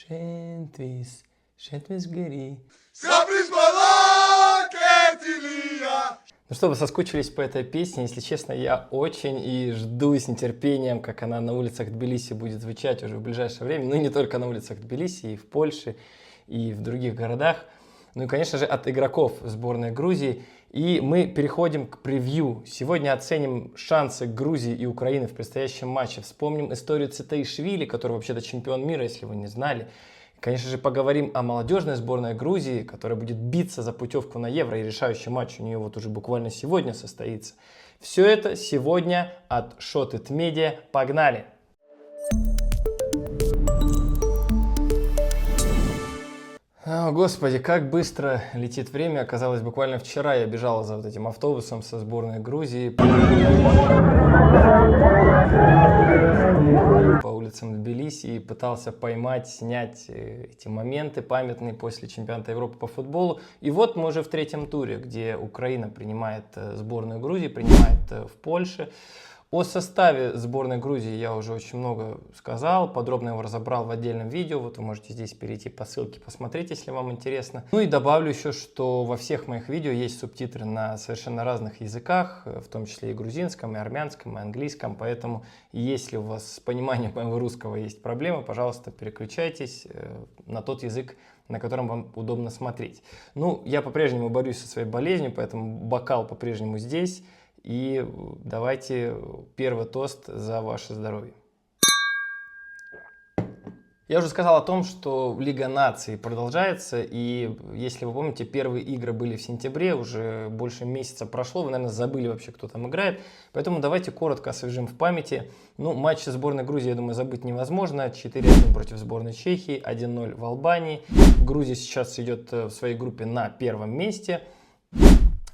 Шентвис, Шентвис гори. Ну что, вы соскучились по этой песне? Если честно, я очень и жду с нетерпением, как она на улицах Тбилиси будет звучать уже в ближайшее время. Ну и не только на улицах Тбилиси, и в Польше, и в других городах. Ну и, конечно же, от игроков сборной Грузии. И мы переходим к превью. Сегодня оценим шансы Грузии и Украины в предстоящем матче. Вспомним историю Цитаишвили, который вообще-то чемпион мира, если вы не знали. Конечно же, поговорим о молодежной сборной Грузии, которая будет биться за путевку на Евро, и решающий матч у нее вот уже буквально сегодня состоится. Все это сегодня от Shot It Media. Погнали! О, Господи, как быстро летит время. Оказалось, буквально вчера я бежал за вот этим автобусом со сборной Грузии по улицам Тбилиси и пытался поймать, снять эти моменты памятные после чемпионата Европы по футболу. И вот мы уже в третьем туре, где Украина принимает сборную Грузии, принимает в Польше. О составе сборной Грузии я уже очень много сказал, подробно его разобрал в отдельном видео, вот вы можете здесь перейти по ссылке посмотреть, если вам интересно. Ну и добавлю еще, что во всех моих видео есть субтитры на совершенно разных языках, в том числе и грузинском, и армянском, и английском, поэтому если у вас с пониманием моего русского есть проблемы, пожалуйста, переключайтесь на тот язык, на котором вам удобно смотреть. Ну, я по-прежнему борюсь со своей болезнью, поэтому бокал по-прежнему здесь. И давайте первый тост за ваше здоровье. Я уже сказал о том, что Лига наций продолжается, и если вы помните, первые игры были в сентябре, уже больше месяца прошло, вы, наверное, забыли вообще, кто там играет, поэтому давайте коротко освежим в памяти. Ну, матч сборной Грузии, я думаю, забыть невозможно. 4-1 против сборной Чехии, 1-0 в Албании. Грузия сейчас идет в своей группе на первом месте.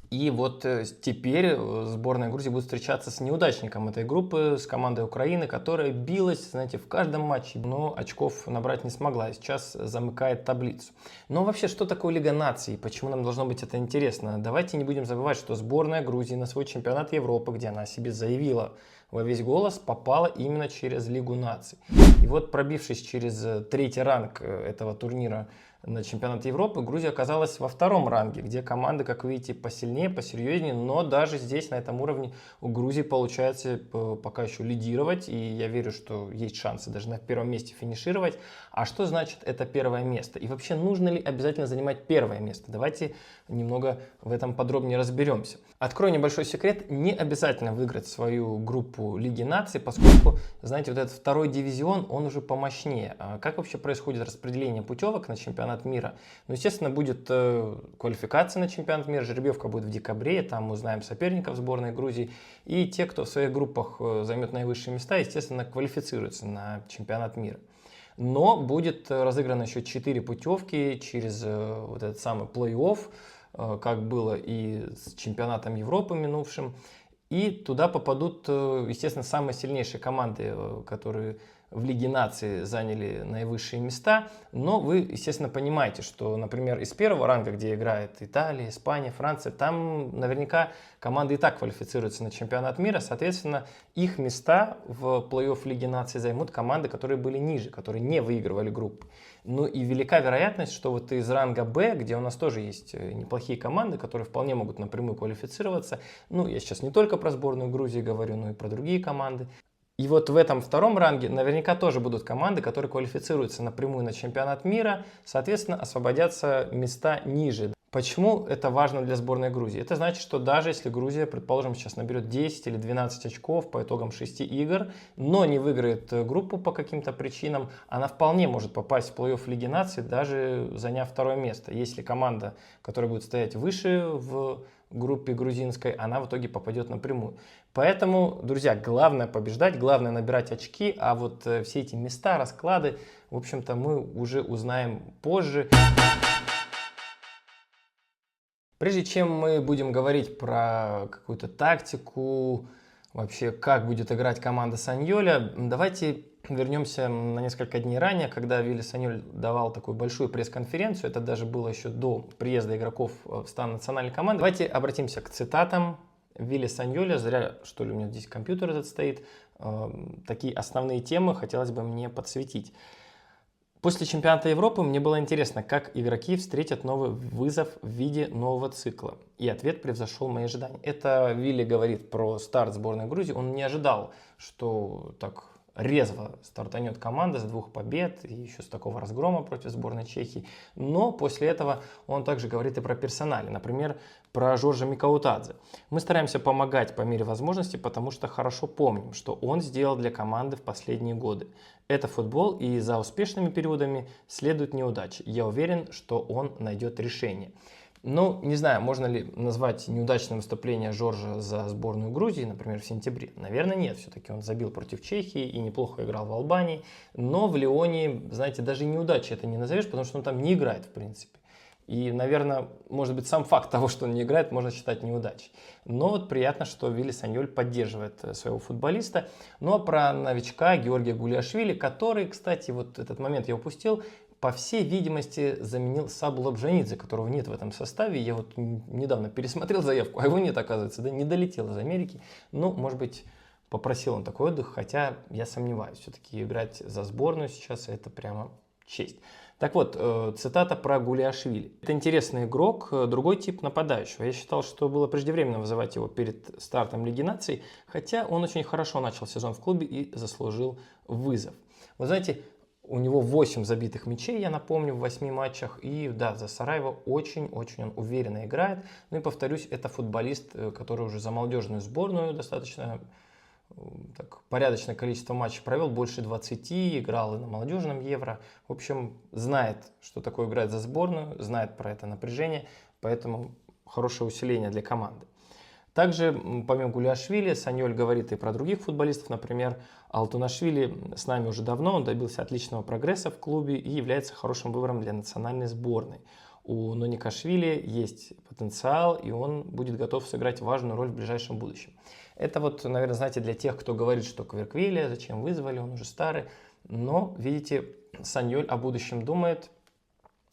И вот теперь сборная Грузии будет встречаться с неудачником этой группы, с командой Украины, которая билась, знаете, в каждом матче, но очков набрать не смогла и сейчас замыкает таблицу. Но вообще, что такое Лига наций? Почему нам должно быть это интересно? Давайте не будем забывать, что сборная Грузии на свой чемпионат Европы, где она о себе заявила во весь голос, попала именно через Лигу наций. И вот, пробившись через третий ранг этого турнира на чемпионат Европы, Грузия оказалась во втором ранге, где команды, как вы видите, посильнее, посерьезнее, но даже здесь, на этом уровне, у Грузии получается пока еще лидировать, и я верю, что есть шансы даже на первом месте финишировать. А что значит это первое место? И вообще, нужно ли обязательно занимать первое место? Давайте немного в этом подробнее разберемся. Открою небольшой секрет, не обязательно выиграть свою группу Лиги наций, поскольку, знаете, вот этот второй дивизион, он уже помощнее. А как вообще происходит распределение путевок на чемпионат мира? Ну, естественно, будет квалификация на чемпионат мира, жеребьевка будет в декабре, там мы узнаем соперников сборной Грузии, и те, кто в своих группах займет наивысшие места, естественно, квалифицируются на чемпионат мира. Но будет разыграно еще 4 путевки через вот этот самый плей-офф, как было и с чемпионатом Европы минувшим. И туда попадут, естественно, самые сильнейшие команды, которые в Лиге наций заняли наивысшие места. Но вы, естественно, понимаете, что, например, из первого ранга, где играет Италия, Испания, Франция, там наверняка команды и так квалифицируются на чемпионат мира. Соответственно, их места в плей-офф Лиги наций займут команды, которые были ниже, которые не выигрывали группы. Ну и велика вероятность, что вот из ранга Б, где у нас тоже есть неплохие команды, которые вполне могут напрямую квалифицироваться. Ну, я сейчас не только про сборную Грузии говорю, но и про другие команды. И вот в этом втором ранге наверняка тоже будут команды, которые квалифицируются напрямую на чемпионат мира, соответственно, освободятся места ниже. Почему это важно для сборной Грузии? Это значит, что даже если Грузия, предположим, сейчас наберет 10 или 12 очков по итогам 6 игр, но не выиграет группу по каким-то причинам, она вполне может попасть в плей-офф Лиги наций, даже заняв второе место. Если команда, которая будет стоять выше в группе грузинской, она в итоге попадет напрямую. Поэтому, друзья, главное побеждать, главное набирать очки, а вот все эти места, расклады, в общем-то, мы уже узнаем позже. Прежде чем мы будем говорить про какую-то тактику, вообще как будет играть команда Саньоля, давайте вернемся на несколько дней ранее, когда Вилли Саньоль давал такую большую пресс-конференцию, это даже было еще до приезда игроков в стан национальной команды. Давайте обратимся к цитатам Вилли Саньоля, зря что ли у меня здесь компьютер этот стоит, такие основные темы хотелось бы мне подсветить. После чемпионата Европы мне было интересно, как игроки встретят новый вызов в виде нового цикла. И ответ превзошел мои ожидания. Это Вилли говорит про старт сборной Грузии. Он не ожидал, что так резво стартанет команда с 2 побед и еще с такого разгрома против сборной Чехии. Но после этого он также говорит и про персонали. Например, про Жоржа Микаутадзе. Мы стараемся помогать по мере возможности, потому что хорошо помним, что он сделал для команды в последние годы. Это футбол, и за успешными периодами следуют неудачи. Я уверен, что он найдет решение. Ну, не знаю, можно ли назвать неудачным выступление Жоржа за сборную Грузии, например, в сентябре. Наверное, нет. Все-таки он забил против Чехии и неплохо играл в Албании. Но в Лионе, знаете, даже неудачи это не назовешь, потому что он там не играет, в принципе. И, наверное, может быть, сам факт того, что он не играет, можно считать неудачей. Но вот приятно, что Вилли Саньоль поддерживает своего футболиста. Ну а про новичка Георгия Гулиашвили, который, кстати, вот этот момент я упустил, по всей видимости, заменил Сабу Лабжанидзе, которого нет в этом составе. Я вот недавно пересмотрел заявку, а его нет, оказывается, да, не долетел из Америки. Ну, может быть, попросил он такой отдых, хотя я сомневаюсь. Все-таки играть за сборную сейчас это прямо честь. Так вот, цитата про Гулиашвили. Это интересный игрок, другой тип нападающего. Я считал, что было преждевременно вызывать его перед стартом Лиги наций, хотя он очень хорошо начал сезон в клубе и заслужил вызов. Вы знаете, у него 8 забитых мячей, я напомню, в 8 матчах. И да, за Сараево очень-очень он уверенно играет. Ну и повторюсь, это футболист, который уже за молодежную сборную достаточно так, порядочное количество матчей провел, больше 20, играл и на молодежном Евро. В общем, знает, что такое играть за сборную, знает про это напряжение, поэтому хорошее усиление для команды. Также, помимо Гулиашвили, Саньоль говорит и про других футболистов, например, Алтунашвили с нами уже давно, он добился отличного прогресса в клубе и является хорошим выбором для национальной сборной. У Ноникашвили есть потенциал, и он будет готов сыграть важную роль в ближайшем будущем. Это вот, наверное, знаете, для тех, кто говорит, что Кверквилия, зачем вызвали, он уже старый. Но, видите, Саньоль о будущем думает.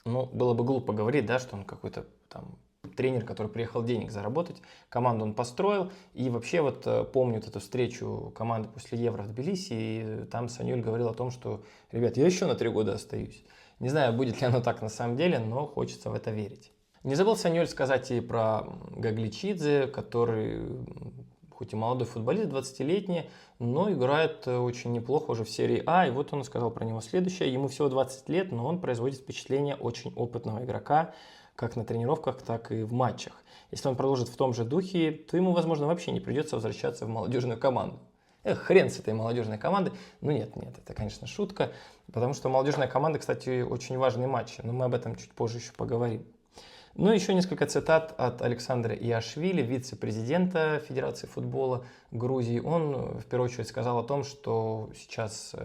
Ну, было бы глупо говорить, да, что он какой-то там тренер, который приехал денег заработать. Команду он построил. И вообще вот помню эту встречу команды после Евро в Тбилиси. И там Саньоль говорил о том, что, ребят, я еще на 3 года остаюсь. Не знаю, будет ли оно так на самом деле, но хочется в это верить. Не забыл Саньоль сказать и про Гагличидзе, который хоть и молодой футболист, 20-летний, но играет очень неплохо уже в серии А. И вот он сказал про него следующее. Ему всего 20 лет, но он производит впечатление очень опытного игрока, как на тренировках, так и в матчах. Если он продолжит в том же духе, то ему, возможно, вообще не придется возвращаться в молодежную команду. Хрен с этой молодежной командой. Ну нет, это, конечно, шутка, потому что молодежная команда, кстати, очень важные матчи, но мы об этом чуть позже еще поговорим. Ну и еще несколько цитат от Александра Иашвили, вице-президента Федерации футбола Грузии. Он, в первую очередь, сказал о том, что сейчас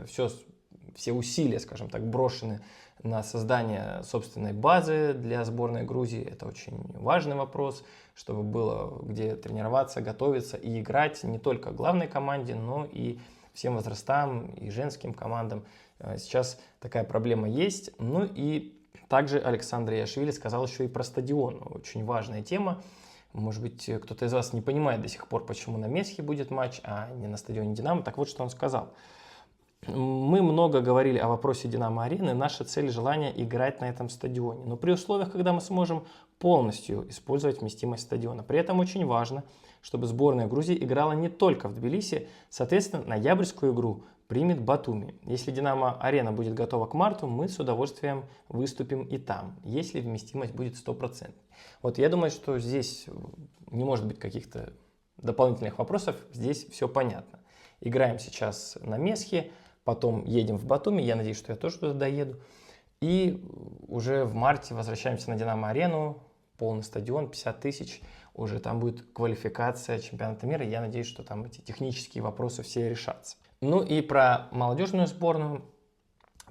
все усилия, скажем так, брошены на создание собственной базы для сборной Грузии. Это очень важный вопрос, чтобы было где тренироваться, готовиться и играть не только главной команде, но и всем возрастам и женским командам. Сейчас такая проблема есть. Ну и также Александр Иашвили сказал еще и про стадион. Очень важная тема. Может быть, кто-то из вас не понимает до сих пор, почему на Месхе будет матч, а не на стадионе «Динамо». Так вот, что он сказал. Мы много говорили о вопросе «Динамо-арены». Наша цель и желание играть на этом стадионе. Но при условиях, когда мы сможем полностью использовать вместимость стадиона. При этом очень важно, чтобы сборная Грузии играла не только в Тбилиси. Соответственно, ноябрьскую игру примет Батуми. Если Динамо-арена будет готова к марту, мы с удовольствием выступим и там, если вместимость будет 100%. Вот я думаю, что здесь не может быть каких-то дополнительных вопросов. Здесь все понятно. Играем сейчас на Месхе, потом едем в Батуми. Я надеюсь, что я тоже туда доеду. И уже в марте возвращаемся на Динамо-арену. Полный стадион, 50 тысяч. Уже там будет квалификация чемпионата мира. Я надеюсь, что там эти технические вопросы все решатся. Ну и про молодежную сборную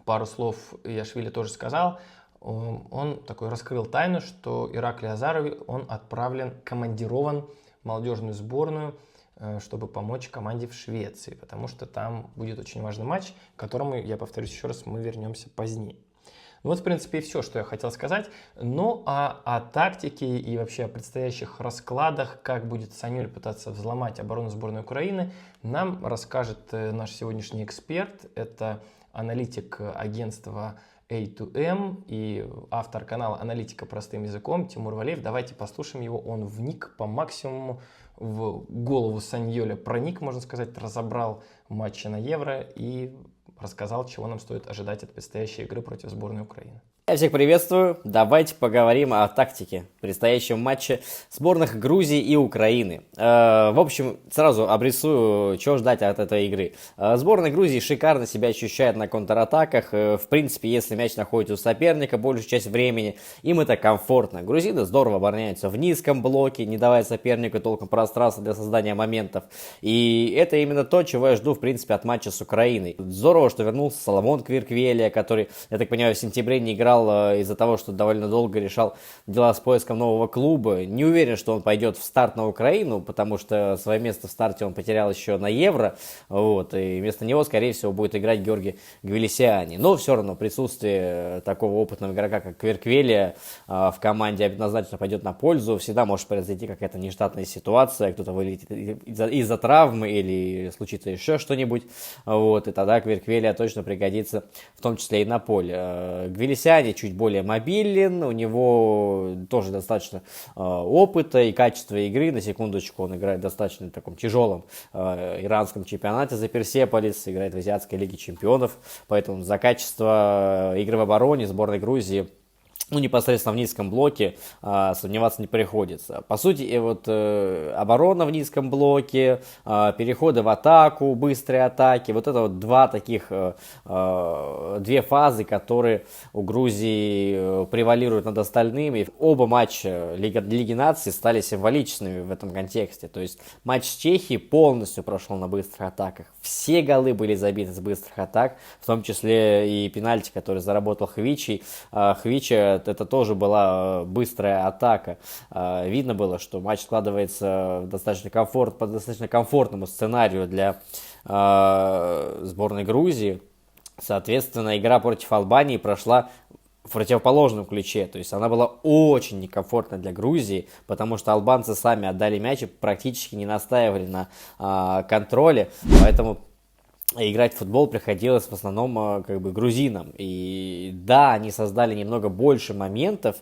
пару слов Иашвили тоже сказал. Он такой раскрыл тайну, что Ираклий Азаров, он командирован в молодежную сборную, чтобы помочь команде в Швеции, потому что там будет очень важный матч, к которому, я повторюсь еще раз, мы вернемся позднее. Ну вот, в принципе, и все, что я хотел сказать. Ну, о тактике и вообще о предстоящих раскладах, как будет Саньоль пытаться взломать оборону сборной Украины, нам расскажет наш сегодняшний эксперт. Это аналитик агентства A2M и автор канала «Аналитика простым языком» Тимур Валеев. Давайте послушаем его. Он вник по максимуму в голову Саньоля, проник, можно сказать, разобрал матчи на Евро и рассказал, чего нам стоит ожидать от предстоящей игры против сборной Украины. Я всех приветствую. Давайте поговорим о тактике предстоящем матче сборных Грузии и Украины. В общем, сразу обрисую, что ждать от этой игры. Сборная Грузии шикарно себя ощущает на контратаках. В принципе, если мяч находится у соперника большую часть времени, им это комфортно. Грузины здорово обороняются в низком блоке, не давая сопернику толком пространства для создания моментов. И это именно то, чего я жду, в принципе, от матча с Украиной. Здорово, что вернулся Соломон Квирквелия, который, я так понимаю, в сентябре не играл из-за того, что довольно долго решал дела с поиском нового клуба. Не уверен, что он пойдет в старт на Украину, потому что свое место в старте он потерял еще на Евро. Вот, и вместо него, скорее всего, будет играть Георгий Гвилисиани. Но все равно присутствие такого опытного игрока, как Квирквелия, в команде однозначно пойдет на пользу. Всегда может произойти какая-то нештатная ситуация, кто-то вылетит из-за травмы или случится еще что-нибудь. Вот, и тогда Квирквелия точно пригодится, в том числе и на поле. Гвилисиани чуть более мобилен, у него тоже достаточно опыта и качества игры. На секундочку, он играет в достаточно таком тяжелом иранском чемпионате за Персеполис, играет в Азиатской лиге чемпионов, поэтому за качество игры в обороне сборной Грузии непосредственно в низком блоке сомневаться не приходится. По сути, оборона в низком блоке, переходы в атаку, быстрые атаки, вот это вот две фазы, которые у Грузии превалируют над остальными. Оба матча Лиги Наций стали символичными в этом контексте. То есть матч с Чехией полностью прошел на быстрых атаках. Все голы были забиты с быстрых атак, в том числе и пенальти, который заработал Хвичи. Хвичи это тоже была быстрая атака. Видно было, что матч складывается по достаточно комфортному сценарию для сборной Грузии. Соответственно, игра против Албании прошла в противоположном ключе. То есть она была очень некомфортна для Грузии, потому что албанцы сами отдали мяч и практически не настаивали на контроле. Поэтому играть в футбол приходилось в основном грузинам. И да, они создали немного больше моментов,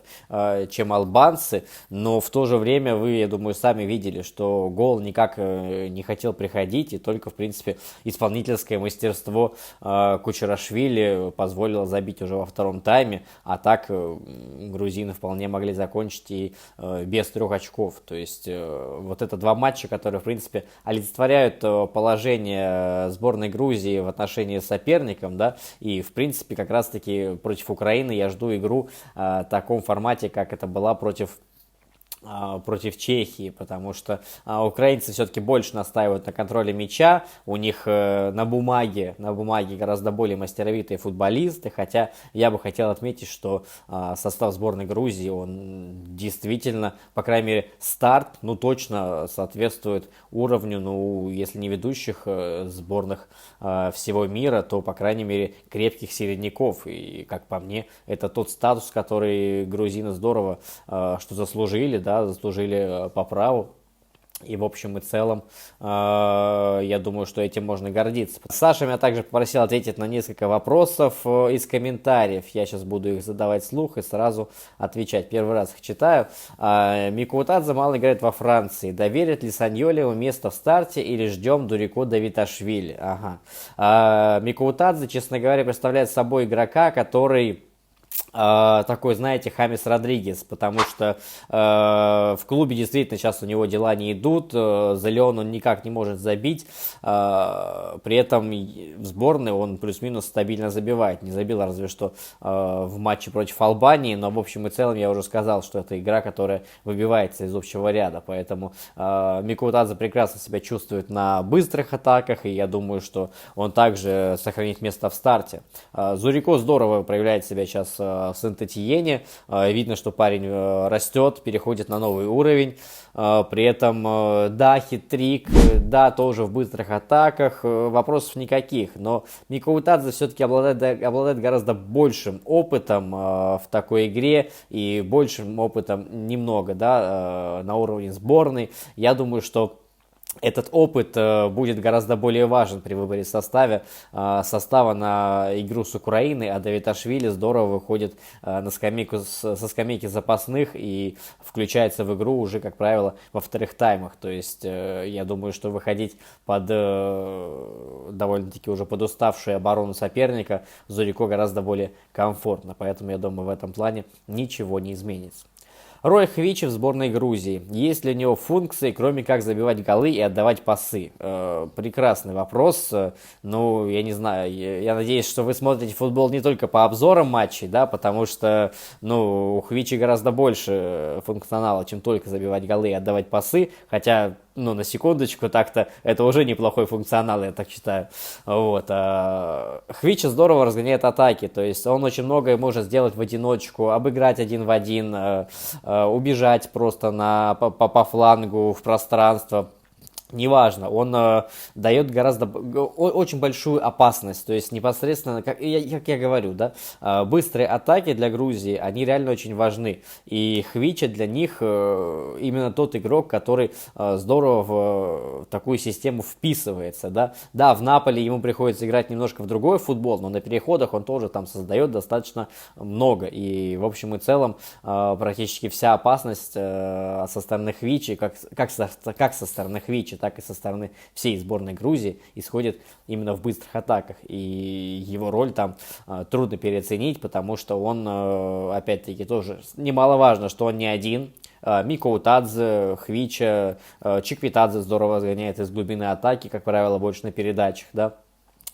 чем албанцы, но в то же время вы, я думаю, сами видели, что гол никак не хотел приходить, и только, в принципе, исполнительское мастерство Кучерашвили позволило забить уже во втором тайме, а так грузины вполне могли закончить и без 3 очков. То есть вот это 2 матча, которые, в принципе, олицетворяют положение сборной Грузии в отношении с соперником, да, и в принципе как раз-таки против Украины я жду игру в таком формате, как это была против Чехии, потому что украинцы все-таки больше настаивают на контроле мяча, у них на бумаге гораздо более мастеровитые футболисты, хотя я бы хотел отметить, что состав сборной Грузии, он действительно, по крайней мере, старт, точно соответствует уровню, если не ведущих сборных всего мира, то, по крайней мере, крепких середняков, и, как по мне, это тот статус, который грузины здорово что заслужили, заслужили по праву. И в общем и целом, я думаю, что этим можно гордиться. Саша меня также попросил ответить на несколько вопросов из комментариев. Я сейчас буду их задавать вслух и сразу отвечать. Первый раз их читаю. Микоутадзе мало играет во Франции. Доверит ли Саньоле место в старте или ждем Дурико Давиташвили? Микоутадзе, честно говоря, представляет собой игрока, который такой, знаете, Хамес Родригес, потому что в клубе действительно сейчас у него дела не идут, за Лион он никак не может забить, при этом в сборной он плюс-минус стабильно забивает, не забил разве что в матче против Албании, но в общем и целом я уже сказал, что это игра, которая выбивается из общего ряда, поэтому Микоутадзе прекрасно себя чувствует на быстрых атаках, и я думаю, что он также сохранит место в старте. Зурико здорово проявляет себя сейчас в Сент-Этьене. Видно, что парень растет, переходит на новый уровень. При этом, да, хитрик, да, тоже в быстрых атаках, вопросов никаких. Но Микоутадзе все-таки обладает гораздо большим опытом в такой игре и большим опытом немного, да, на уровне сборной. Я думаю, что этот опыт будет гораздо более важен при выборе состава на игру с Украиной, а Давидашвили здорово выходит на скамейку, со скамейки запасных и включается в игру уже, как правило, во вторых таймах. То есть я думаю, что выходить под довольно-таки уже подуставшую оборону соперника Зурико гораздо более комфортно. Поэтому я думаю, в этом плане ничего не изменится. Рой Хвичи в сборной Грузии. Есть ли у него функции, кроме как забивать голы и отдавать пасы? Прекрасный вопрос. Ну, я не знаю, я надеюсь, что вы смотрите футбол не только по обзорам матчей, да, потому что, ну, у Хвичи гораздо больше функционала, чем только забивать голы и отдавать пасы, хотя, ну, на секундочку, так-то это уже неплохой функционал, я так считаю. Вот. Хвичи здорово разгоняет атаки, то есть он очень многое может сделать в одиночку, обыграть один в один, убежать просто по флангу в пространство. Неважно, он дает очень большую опасность, то есть непосредственно, как я говорю, да, быстрые атаки для Грузии, они реально очень важны, и Хвича для них именно тот игрок, который здорово в такую систему вписывается, да, да, в Наполе ему приходится играть немножко в другой футбол, но на переходах он тоже там создает достаточно много, и в общем и целом практически вся опасность со стороны Хвичи, как со стороны Хвичи, так и со стороны всей сборной Грузии исходит именно в быстрых атаках. И его роль там трудно переоценить, потому что он, опять-таки, тоже немаловажно, что он не один. Мико Утадзе, Хвича, Чиквитадзе здорово разгоняет из глубины атаки, как правило, больше на передачах, да.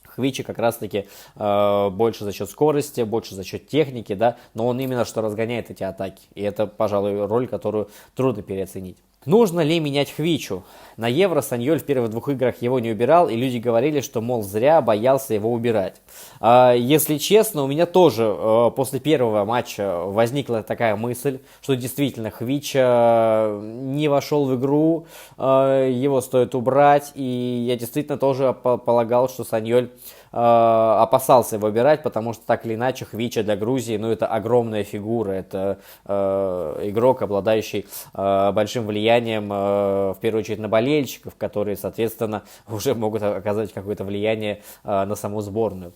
Хвичи как раз-таки больше за счет скорости, больше за счет техники, да, но он именно что разгоняет эти атаки. И это, пожалуй, роль, которую трудно переоценить. Нужно ли менять Хвичу? На Евро Саньоль в первых двух играх его не убирал, и люди говорили, что, мол, зря боялся его убирать. Если честно, у меня тоже после первого матча возникла такая мысль, что действительно Хвича не вошел в игру, его стоит убрать, и я действительно тоже полагал, что Саньоль опасался его убирать, потому что так или иначе Хвича для Грузии, ну, это огромная фигура, это игрок, обладающий большим влиянием, в первую очередь, на болельщиков, которые, соответственно, уже могут оказывать какое-то влияние на саму сборную.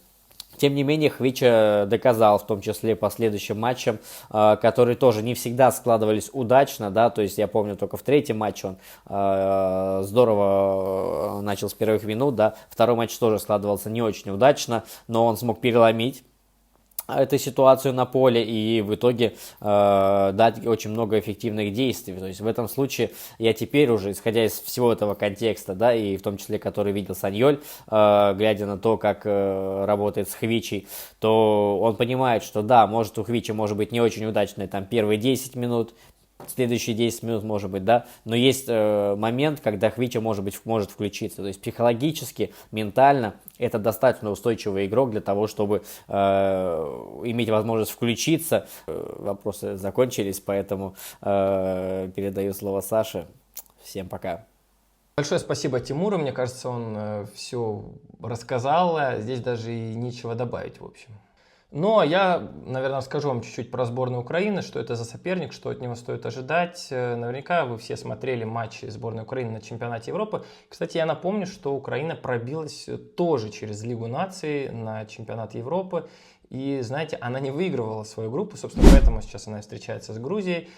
Тем не менее, Хвича доказал, в том числе по следующим матчам, которые тоже не всегда складывались удачно, да, то есть я помню только в третьем матче он здорово начал с первых минут, да, второй матч тоже складывался не очень удачно, но он смог переломить эту ситуацию на поле и в итоге дать очень много эффективных действий. То есть в этом случае я теперь уже, исходя из всего этого контекста, да, и в том числе, который видел Саньоль, глядя на то, как работает с Хвичей, то он понимает, что да, может у Хвичи может быть не очень удачные там первые 10 минут, следующие 10 минут, может быть, да, но есть момент, когда Хвича может включиться, то есть психологически, ментально это достаточно устойчивый игрок для того, чтобы иметь возможность включиться. Вопросы закончились, поэтому передаю слово Саше. Всем пока. Большое спасибо Тимуру, мне кажется, он все рассказал, здесь даже и нечего добавить, в общем. Ну, а я, наверное, скажу вам чуть-чуть про сборную Украины, что это за соперник, что от него стоит ожидать. Наверняка вы все смотрели матчи сборной Украины на чемпионате Европы. Кстати, я напомню, что Украина пробилась тоже через Лигу наций на чемпионат Европы. И, знаете, она не выигрывала свою группу, собственно, поэтому сейчас она встречается с Грузией.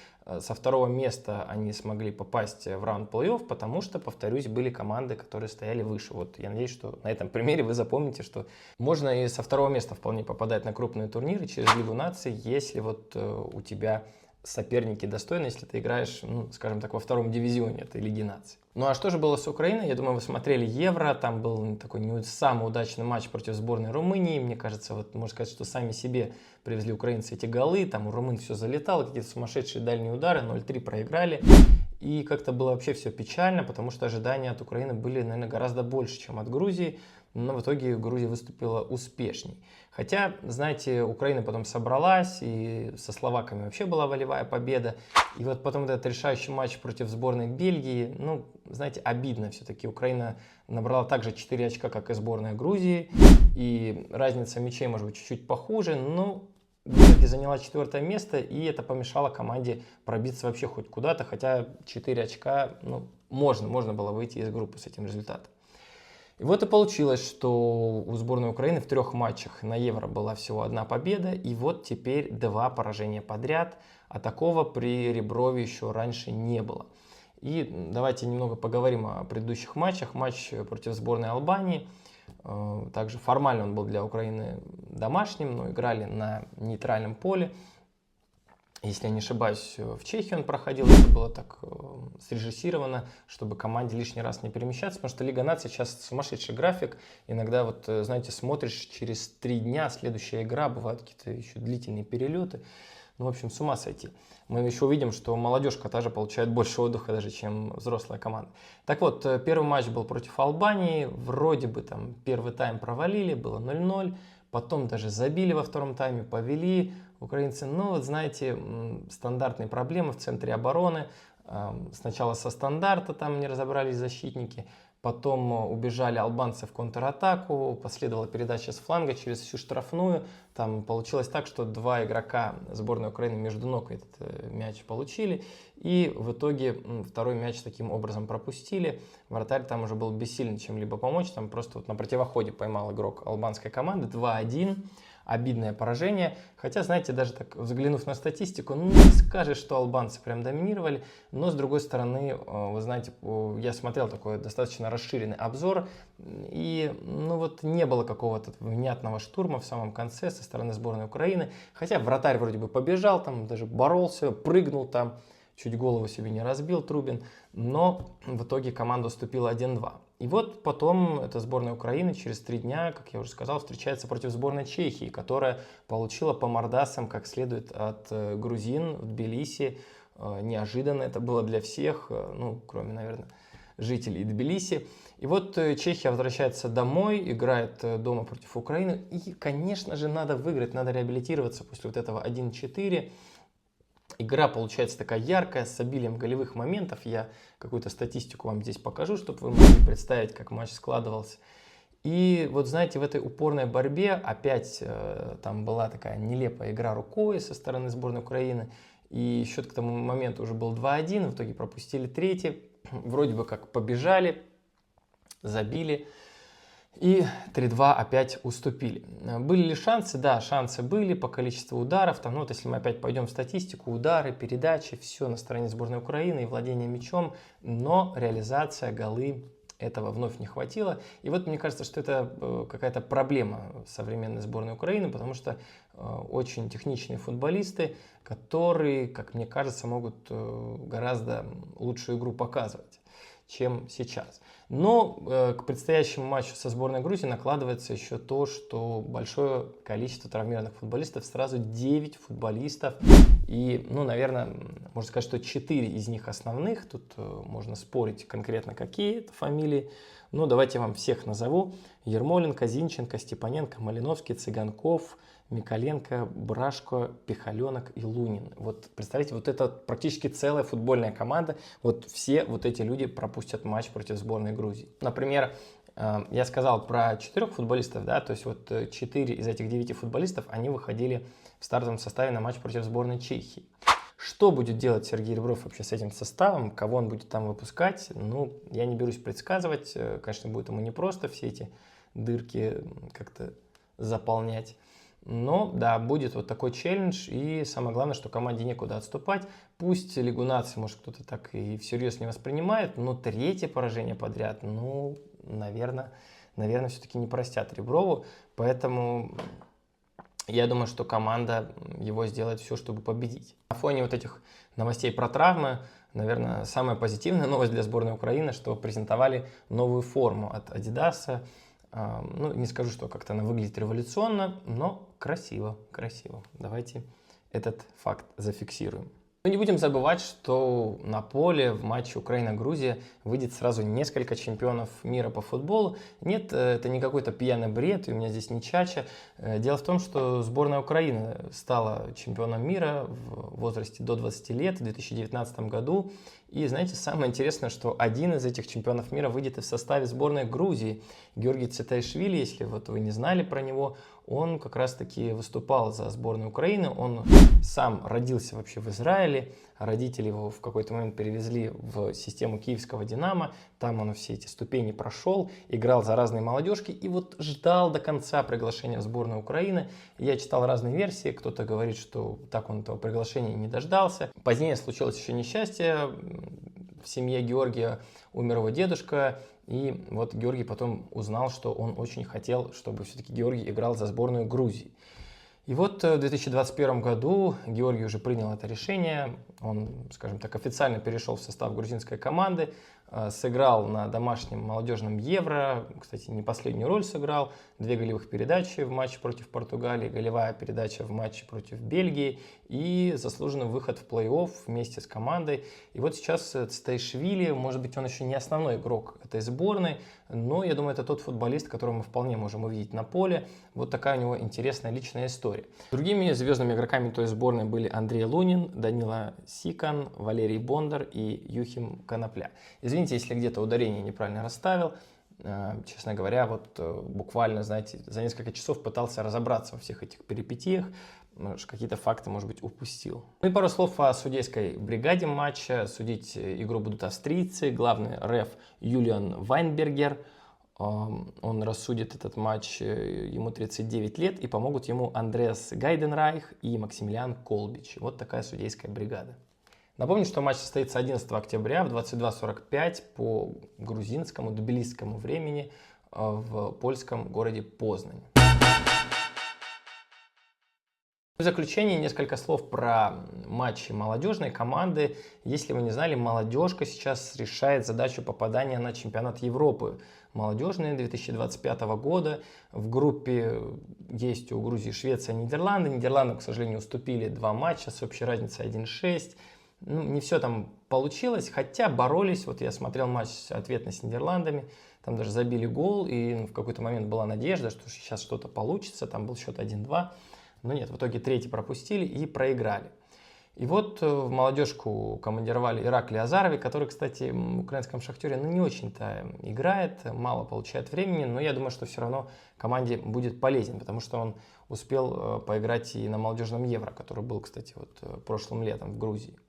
Со второго места они смогли попасть в раунд плей-офф, потому что, повторюсь, были команды, которые стояли выше. Вот я надеюсь, что на этом примере вы запомните, что можно и со второго места вполне попадать на крупные турниры через Лигу наций, если вот у тебя соперники достойны, если ты играешь, ну, скажем так, во втором дивизионе этой Лиги наций. Ну а что же было с Украиной? Я думаю, вы смотрели Евро, там был такой не самый удачный матч против сборной Румынии. Мне кажется, вот можно сказать, что сами себе привезли украинцы эти голы, там у румын все залетало, какие-то сумасшедшие дальние удары, 0-3 проиграли. И как-то было вообще все печально, потому что ожидания от Украины были, наверное, гораздо больше, чем от Грузии. Но в итоге Грузия выступила успешней. Хотя, знаете, Украина потом собралась, и со словаками вообще была волевая победа. И вот потом этот решающий матч против сборной Бельгии, ну, знаете, обидно все-таки. Украина набрала также 4 очка, как и сборная Грузии. И разница мячей может быть чуть-чуть похуже, но Георгия заняла 4-е место, и это помешало команде пробиться вообще хоть куда-то, хотя 4 очка, ну, можно было выйти из группы с этим результатом. И вот и получилось, что у сборной Украины в 3 матчах на Евро была всего 1 победа, и вот теперь 2 поражения подряд, а такого при Реброве еще раньше не было. И давайте немного поговорим о предыдущих матчах. Матч против сборной Албании. Также формально он был для Украины домашним, но играли на нейтральном поле. Если я не ошибаюсь, в Чехии он проходил. Это было так срежиссировано, чтобы команде лишний раз не перемещаться, потому что Лига наций сейчас сумасшедший график. Иногда, вот, знаете, смотришь, через 3 дня следующая игра, бывают какие-то еще длительные перелеты. Ну, в общем, с ума сойти. Мы еще увидим, что молодежка тоже получает больше отдыха даже, чем взрослая команда. Так вот, первый матч был против Албании. Вроде бы там первый тайм провалили, было 0-0. Потом даже забили во втором тайме, повели. Украинцы, ну, вот знаете, стандартные проблемы в центре обороны. Сначала со стандарта там не разобрались защитники. Потом убежали албанцы в контратаку, последовала передача с фланга через всю штрафную. Там получилось так, что 2 игрока сборной Украины между ног этот мяч получили. И в итоге второй мяч таким образом пропустили. Вратарь там уже был бессилен чем-либо помочь. Там просто вот на противоходе поймал игрок албанской команды. 2-1. Обидное поражение. Хотя, знаете, даже так взглянув на статистику, ну, не скажешь, что албанцы прям доминировали. Но, с другой стороны, вы знаете, я смотрел такой достаточно расширенный обзор. И, ну, вот не было какого-то внятного штурма в самом конце со стороны сборной Украины. Хотя вратарь вроде бы побежал, там даже боролся, прыгнул там. Чуть голову себе не разбил Трубин. Но в итоге команда уступила 1-2. И вот потом эта сборная Украины через 3 дня, как я уже сказал, встречается против сборной Чехии, которая получила по мордасам как следует от грузин в Тбилиси. Неожиданно это было для всех, ну, кроме, наверное, жителей Тбилиси. И вот Чехия возвращается домой, играет дома против Украины. И, конечно же, надо выиграть, надо реабилитироваться после вот этого 1-4. Игра получается такая яркая, с обилием голевых моментов. Я какую-то статистику вам здесь покажу, чтобы вы могли представить, как матч складывался. И вот знаете, в этой упорной борьбе опять там была такая нелепая игра рукой со стороны сборной Украины. И счет к тому моменту уже был 2-1, в итоге пропустили 3-й. Вроде бы как побежали, забили. И 3-2 опять уступили. Были ли шансы? Да, шансы были по количеству ударов. Там, ну, вот если мы опять пойдем в статистику, удары, передачи, все на стороне сборной Украины и владение мячом. Но реализация, голы, этого вновь не хватило. И вот мне кажется, что это какая-то проблема современной сборной Украины, потому что очень техничные футболисты, которые, как мне кажется, могут гораздо лучшую игру показывать, чем сейчас. Но к предстоящему матчу со сборной Грузии накладывается еще то, что большое количество травмированных футболистов, сразу 9 футболистов. И, ну, наверное, можно сказать, что 4 из них основных. Тут можно спорить конкретно, какие это фамилии. Но давайте я вам всех назову. Ермоленко, Зинченко, Степаненко, Малиновский, Цыганков, Миколенко, Брашко, Пихаленок и Лунин. Вот представляете, вот это практически целая футбольная команда. Вот все вот эти люди пропустят матч против сборной Грузии. Например, я сказал про 4 футболистов, да, то есть вот 4 из этих 9 футболистов, они выходили в стартовом составе на матч против сборной Чехии. Что будет делать Сергей Ребров вообще с этим составом, кого он будет там выпускать, ну, я не берусь предсказывать. Конечно, будет ему непросто все эти дырки как-то заполнять. Но, да, будет вот такой челлендж, и самое главное, что команде некуда отступать. Пусть Лигу наций, может, кто-то так и всерьез не воспринимает, но 3-е поражение подряд, ну, наверное, все-таки не простят Реброву. Поэтому я думаю, что команда его сделает все, чтобы победить. На фоне вот этих новостей про травмы, наверное, самая позитивная новость для сборной Украины, что презентовали новую форму от Adidas. Ну, не скажу, что как-то она выглядит революционно, но красиво, красиво. Давайте этот факт зафиксируем. Но не будем забывать, что на поле в матче Украина-Грузия выйдет сразу несколько чемпионов мира по футболу. Нет, это не какой-то пьяный бред, и у меня здесь не чача. Дело в том, что сборная Украины стала чемпионом мира в возрасте до 20 лет в 2019 году. И знаете, самое интересное, что один из этих чемпионов мира выйдет и в составе сборной Грузии. Георгий Цитаишвили, если вот вы не знали про него, он как раз-таки выступал за сборную Украины. Он сам родился вообще в Израиле, родители его в какой-то момент перевезли в систему киевского «Динамо», там он все эти ступени прошел, играл за разные молодежки и вот ждал до конца приглашения в сборную Украины. Я читал разные версии, кто-то говорит, что так он этого приглашения не дождался. Позднее случилось еще несчастье, в семье Георгия умер его дедушка, и вот Георгий потом узнал, что он очень хотел, чтобы все-таки Георгий играл за сборную Грузии. И вот в 2021 году Георгий уже принял это решение, он, скажем так, официально перешел в состав грузинской команды, сыграл на домашнем молодежном Евро, кстати, не последнюю роль сыграл, 2 голевых передачи в матче против Португалии, голевая передача в матче против Бельгии и заслуженный выход в плей-офф вместе с командой. И вот сейчас Цитаишвили, может быть, он еще не основной игрок этой сборной, но я думаю, это тот футболист, которого мы вполне можем увидеть на поле. Вот такая у него интересная личная история. Другими звездными игроками той сборной были Андрей Лунин, Данила Сикан, Валерий Бондар и Юхим Конопля. Извините, если где-то ударение неправильно расставил. Честно говоря, вот буквально, знаете, за несколько часов пытался разобраться во всех этих перипетиях, какие-то факты, может быть, упустил. Ну и пару слов о судейской бригаде матча. Судить игру будут австрийцы, главный реф Юлиан Вайнбергер. Он рассудит этот матч, ему 39 лет, и помогут ему Андреас Гайденрайх и Максимилиан Колбич. Вот такая судейская бригада. Напомню, что матч состоится 11 октября в 22:45 по грузинскому, тбилисскому времени в польском городе Познань. В заключение несколько слов про матчи молодежной команды. Если вы не знали, молодежка сейчас решает задачу попадания на чемпионат Европы. Молодежные 2025 года. В группе есть у Грузии Швеция, Нидерланды. Нидерланды, к сожалению, уступили 2 матча с общей разницей 1-6. Ну, не все там получилось, хотя боролись. Вот я смотрел матч ответный с Нидерландами, там даже забили гол, и в какой-то момент была надежда, что сейчас что-то получится, там был счет 1-2. Но нет, в итоге третий пропустили и проиграли. И вот в молодежку командировали Иракли Азарови, который, кстати, в украинском «Шахтере» не очень-то играет, мало получает времени, но я думаю, что все равно команде будет полезен, потому что он успел поиграть и на молодежном Евро, который был, кстати, вот прошлым летом в Грузии.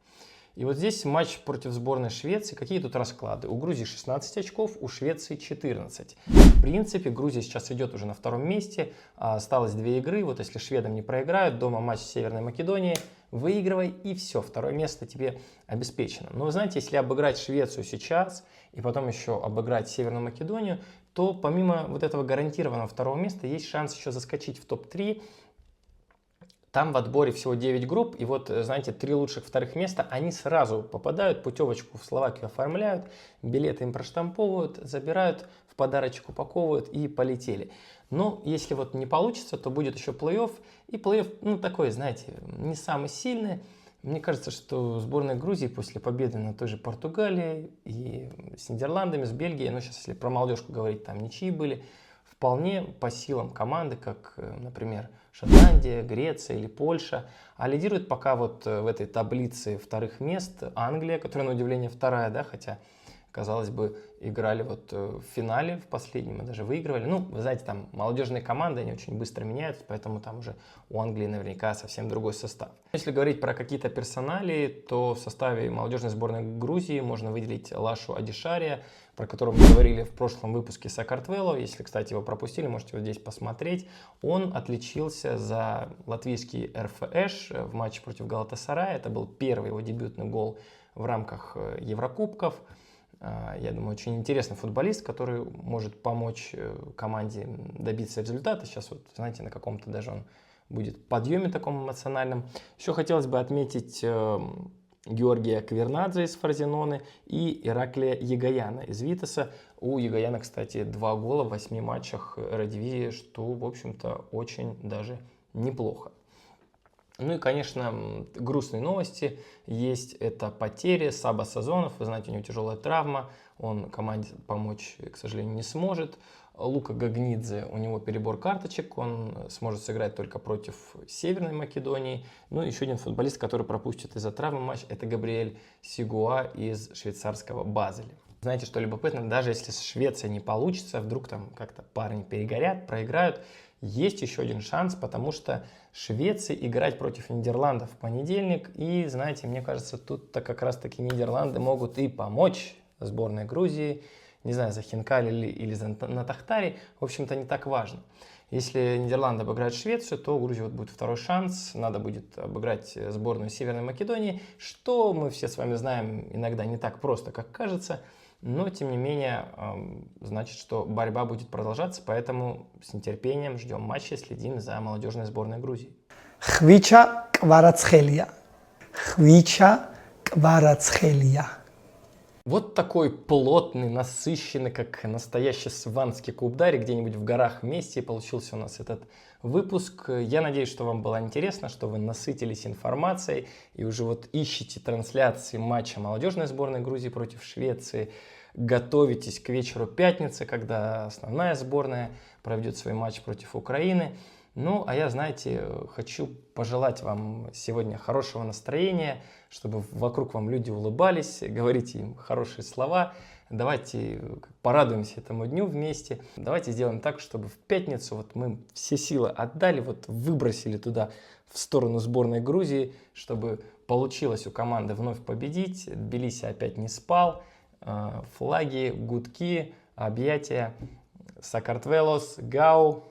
И вот здесь матч против сборной Швеции. Какие тут расклады? У Грузии 16 очков, у Швеции 14. В принципе, Грузия сейчас идет уже на 2-м месте. Осталось 2 игры. Вот если шведам не проиграют, дома матч с Северной Македонией, выигрывай и все. 2-е место тебе обеспечено. Но вы знаете, если обыграть Швецию сейчас и потом еще обыграть Северную Македонию, то помимо вот этого гарантированного 2-го места есть шанс еще заскочить в топ-3. Там в отборе всего 9 групп, и вот, знаете, 3 лучших 2-х места, они сразу попадают, путевочку в Словакию оформляют, билеты им проштамповывают, забирают, в подарочек упаковывают и полетели. Но если вот не получится, то будет еще плей-офф, и плей-офф, ну, такой, знаете, не самый сильный. Мне кажется, что сборная Грузии после победы на той же Португалии и с Нидерландами, с Бельгией, ну, сейчас, если про молодежку говорить, там ничьи были, вполне по силам команды, как, например, Шотландия, Греция или Польша. А лидирует пока вот в этой таблице 2-х мест Англия, которая, на удивление, 2-я, да, хотя, казалось бы, играли вот в финале, в последнем, и даже выигрывали. Ну, вы знаете, там молодежные команды, они очень быстро меняются, поэтому там уже у Англии наверняка совсем другой состав. Если говорить про какие-то персоналии, то в составе молодежной сборной Грузии можно выделить Лашу Адишария, про которого мы говорили в прошлом выпуске с Акартвелло. Если, кстати, его пропустили, можете вот здесь посмотреть. Он отличился за латвийский РФШ в матче против Галатасарая. Это был первый его дебютный гол в рамках Еврокубков. Я думаю, очень интересный футболист, который может помочь команде добиться результата. Сейчас вот, знаете, на каком-то даже он будет в подъеме таком эмоциональном. Еще хотелось бы отметить Георгия Квернадзе из Форзеноны и Ираклия Егояна из Витаса. У Егояна, кстати, 2 гола в 8 матчах Эрedivisie, что, в общем-то, очень даже неплохо. Ну и, конечно, грустные новости есть. Это потери Саба Сазонов. Вы знаете, у него тяжелая травма. Он команде помочь, к сожалению, не сможет. Лука Гагнидзе, у него перебор карточек. Он сможет сыграть только против Северной Македонии. Ну и еще один футболист, который пропустит из-за травмы матч, это Габриэль Сигуа из швейцарского Базеля. Знаете, что любопытно, даже если с Швецией не получится, вдруг там как-то парни перегорят, проиграют, есть еще один шанс, потому что Швеции играть против Нидерландов в понедельник. И, знаете, мне кажется, тут-то как раз-таки Нидерланды могут и помочь сборной Грузии. Не знаю, за хинкали или на Тахтаре. В общем-то, не так важно. Если Нидерланды обыграют Швецию, то у Грузии вот будет второй шанс. Надо будет обыграть сборную Северной Македонии, что мы все с вами знаем иногда не так просто, как кажется. Но, тем не менее, значит, что борьба будет продолжаться, поэтому с нетерпением ждем матча, следим за молодежной сборной Грузии. Хвича Кварацхелия. Хвича Кварацхелия. Вот такой плотный, насыщенный, как настоящий сванский клубдари, где-нибудь в горах вместе получился у нас этот выпуск. Я надеюсь, что вам было интересно, что вы насытились информацией и уже вот ищете трансляции матча молодежной сборной Грузии против Швеции. Готовитесь к вечеру пятницы, когда основная сборная проведет свой матч против Украины. Ну, а я, знаете, хочу пожелать вам сегодня хорошего настроения, чтобы вокруг вам люди улыбались, говорите им хорошие слова. Давайте порадуемся этому дню вместе. Давайте сделаем так, чтобы в пятницу вот мы все силы отдали, вот выбросили туда в сторону сборной Грузии, чтобы получилось у команды вновь победить. Тбилиси опять не спал. Флаги, гудки, объятия. Сакартвелос, Гау.